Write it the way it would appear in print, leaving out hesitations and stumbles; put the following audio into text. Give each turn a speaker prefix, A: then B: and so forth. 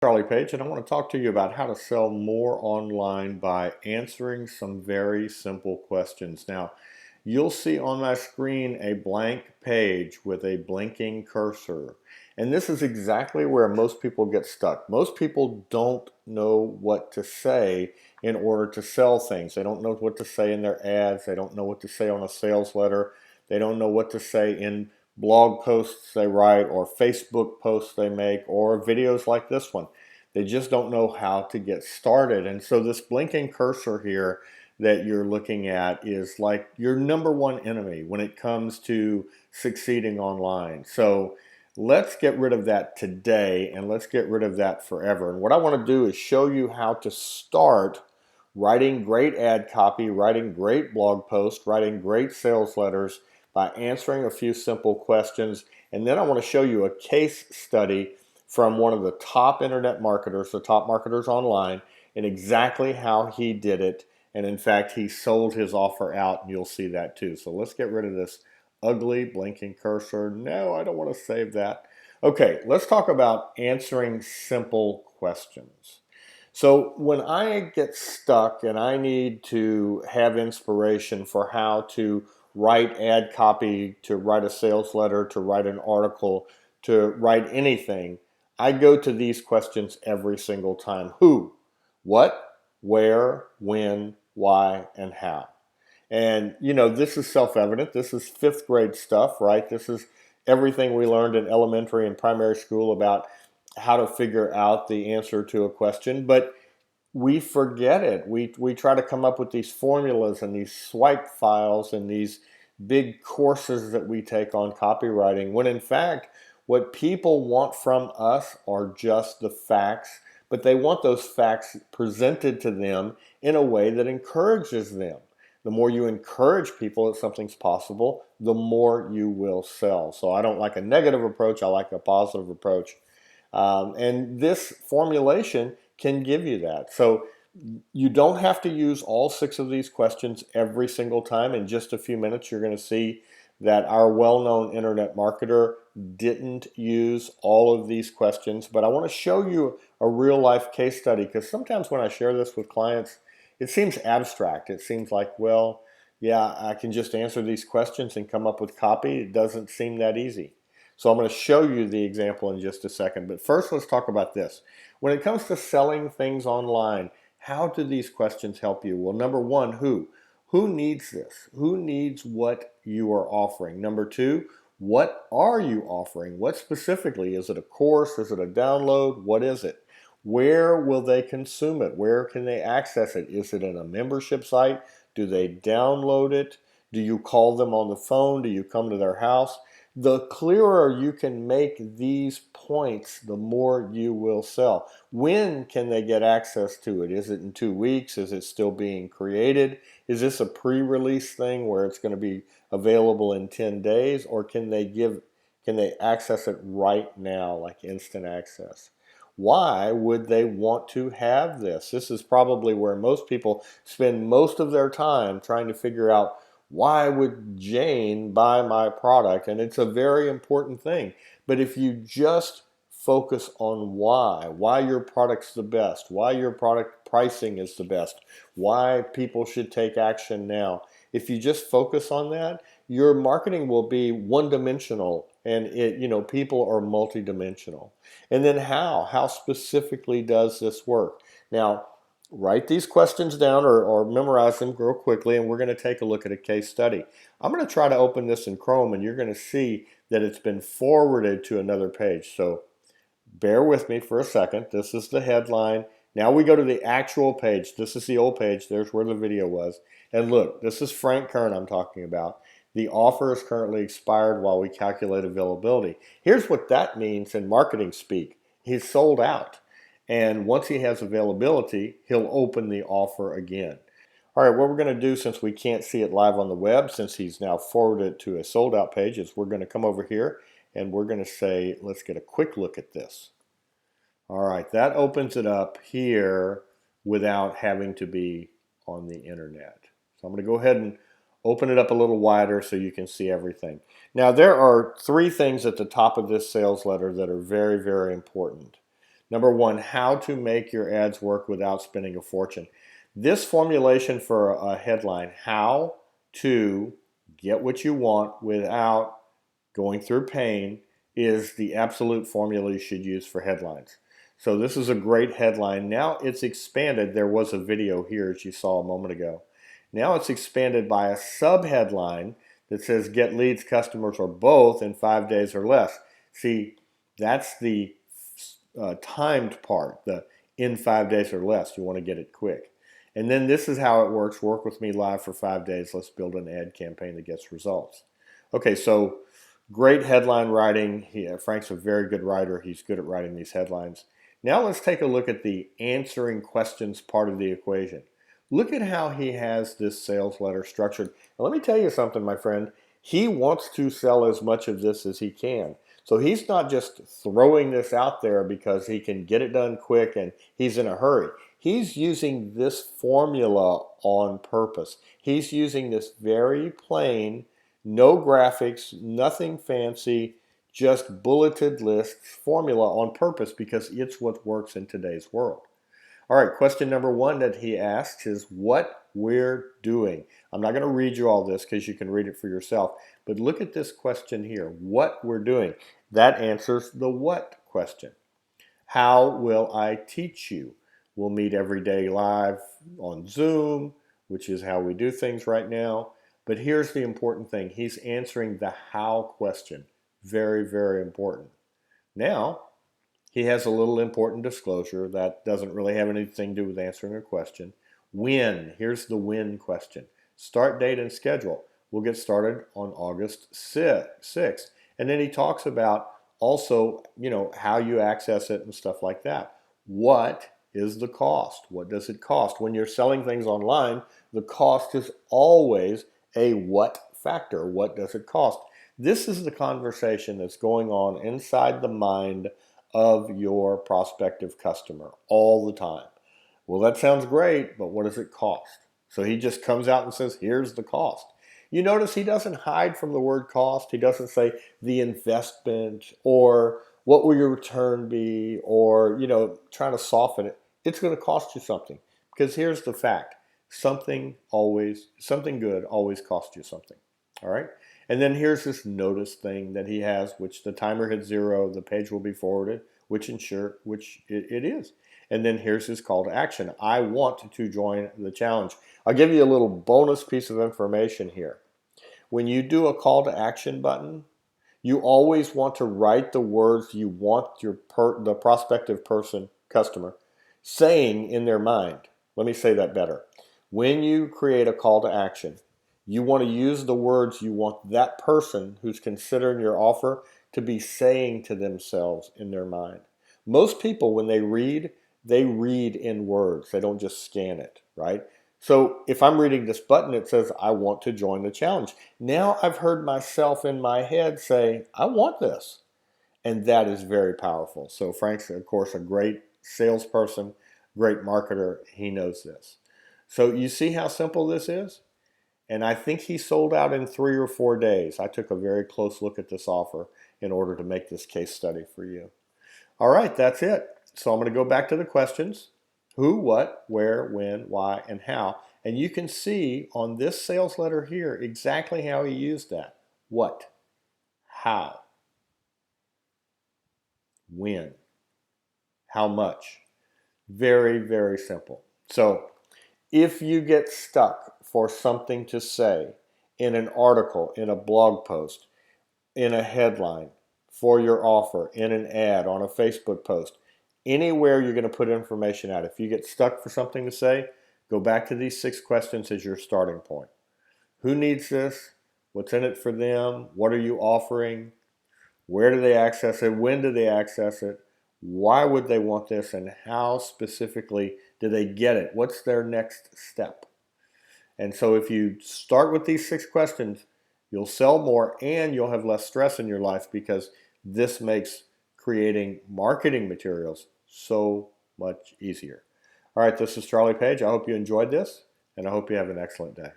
A: Charlie Page, and I want to talk to you about how to sell more online by answering some very simple questions. Now, you'll see on my screen a blank page with a blinking cursor. And this is exactly where most people get stuck. Most people don't know what to say in order to sell things. They don't know what to say in their ads. They don't know what to say on a sales letter. They don't know what to say in blog posts they write or Facebook posts they make or videos like this one. They just don't know how to get started. And so this blinking cursor here that you're looking at is like your number one enemy when it comes to succeeding online. So let's get rid of that today and let's get rid of that forever. And what I want to do is show you how to start writing great ad copy, writing great blog posts, writing great sales letters by answering a few simple questions. And then I want to show you a case study from one of the top internet marketers, the top marketers online, and exactly how he did it. And in fact, he sold his offer out, and you'll see that too. So let's get rid of this ugly blinking cursor. No, I don't want to save that. Okay, let's talk about answering simple questions. So when I get stuck and I need to have inspiration for how to write ad copy, to write a sales letter, to write an article, to write anything, I go to these questions every single time. Who, what, where, when, why, and how. And, this is self-evident. This is fifth grade stuff, right? This is everything we learned in elementary and primary school about how to figure out the answer to a question. But we forget it. We try to come up with these formulas and these swipe files and these big courses that we take on copywriting, when in fact, what people want from us are just the facts, but they want those facts presented to them in a way that encourages them. The more you encourage people that something's possible, the more you will sell. So I don't like a negative approach. I like a positive approach. And this formulation can give you that. So you don't have to use all six of these questions every single time. In just a few minutes, you're going to see that our well-known internet marketer didn't use all of these questions. But I want to show you a real-life case study, because sometimes when I share this with clients, it seems abstract. It seems like, well, yeah, I can just answer these questions and come up with copy. It doesn't seem that easy. So I'm going to show you the example in just a second. But first, let's talk about this. When it comes to selling things online, how do these questions help you? Well, number one, who? Who needs this? Who needs what you are offering? Number two, what are you offering? What specifically? Is it a course? Is it a download? What is it? Where will they consume it? Where can they access it? Is it in a membership site? Do they download it? Do you call them on the phone? Do you come to their house? The clearer you can make these points, the more you will sell. When can they get access to it? Is it in 2 weeks? Is it still being created? Is this a pre-release thing where it's going to be available in 10 days? Or can they access it right now, like instant access? Why would they want to have this? This is probably where most people spend most of their time trying to figure out, why would Jane buy my product? And it's a very important thing. But if you just focus on why your product's the best, why your product pricing is the best, why people should take action now, if you just focus on that, your marketing will be one-dimensional, and people are multidimensional. And then how specifically does this work? Now, write these questions down or memorize them real quickly, and we're going to take a look at a case study. I'm going to try to open this in Chrome, and you're going to see that it's been forwarded to another page. So bear with me for a second. This is the headline. Now we go to the actual page. This is the old page. There's where the video was. And look, this is Frank Kern I'm talking about. The offer is currently expired while we calculate availability. Here's what that means in marketing speak. He's sold out. And once he has availability, he'll open the offer again. All right, what we're going to do, since we can't see it live on the web, since he's now forwarded it to a sold out page, is we're going to come over here and we're going to say, let's get a quick look at this. All right, that opens it up here without having to be on the internet. So I'm going to go ahead and open it up a little wider so you can see everything. Now, there are three things at the top of this sales letter that are very, very important. Number one, how to make your ads work without spending a fortune. This formulation for a headline, how to get what you want without going through pain, is the absolute formula you should use for headlines. So this is a great headline. Now it's expanded. There was a video here, as you saw a moment ago. Now it's expanded by a sub-headline that says get leads, customers, or both in 5 days or less. See, that's the timed part, the in 5 days or less. You want to get it quick. And then this is how it works. Work with me live for 5 days. Let's build an ad campaign that gets results. Okay, so great headline writing. Frank's a very good writer. He's good at writing these headlines. Now let's take a look at the answering questions part of the equation. Look at how he has this sales letter structured. Now, let me tell you something, my friend. He wants to sell as much of this as he can. So he's not just throwing this out there because he can get it done quick and he's in a hurry. He's using this formula on purpose. He's using this very plain, no graphics, nothing fancy, just bulleted lists formula on purpose because it's what works in today's world. All right, question number one that he asks is what we're doing. I'm not going to read you all this because you can read it for yourself, but look at this question here, what we're doing. That answers the what question. How will I teach you? We'll meet every day live on Zoom, which is how we do things right now. But here's the important thing. He's answering the how question. Very, very important. Now, he has a little important disclosure that doesn't really have anything to do with answering a question. When? Here's the when question. Start date and schedule. We'll get started on August 6th. And then he talks about also, how you access it and stuff like that. What is the cost? What does it cost? When you're selling things online, the cost is always a what factor. What does it cost? This is the conversation that's going on inside the mind of your prospective customer all the time. Well, that sounds great, but what does it cost? So he just comes out and says, here's the cost. You notice he doesn't hide from the word cost. He doesn't say the investment or what will your return be or, trying to soften it. It's going to cost you something because here's the fact. Something good always costs you something. All right. And then here's this notice thing that he has, which the timer hits 0, the page will be forwarded, which it is. And then here's his call to action. I want to join the challenge. I'll give you a little bonus piece of information here. When you do a call to action button, you always want to write the words you want the prospective customer, saying in their mind. Let me say that better. When you create a call to action, you want to use the words you want that person who's considering your offer to be saying to themselves in their mind. Most people, when they read in words. They don't just scan it, right? So if I'm reading this button, it says, I want to join the challenge. Now I've heard myself in my head say, I want this. And that is very powerful. So Frank's, of course, a great salesperson, great marketer. He knows this. So you see how simple this is? And I think he sold out in 3 or 4 days. I took a very close look at this offer in order to make this case study for you. All right, that's it. So I'm going to go back to the questions. Who, what, where, when, why, and how. And you can see on this sales letter here exactly how he used that. What, how, when, how much. Very, very simple. So if you get stuck for something to say in an article, in a blog post, in a headline, for your offer, in an ad, on a Facebook post, anywhere you're going to put information out. If you get stuck for something to say, go back to these 6 questions as your starting point. Who needs this? What's in it for them? What are you offering? Where do they access it? When do they access it? Why would they want this? And how specifically do they get it? What's their next step? And so if you start with these 6 questions, you'll sell more and you'll have less stress in your life because this makes creating marketing materials so much easier. All right, this is Charlie Page. I hope you enjoyed this, and I hope you have an excellent day.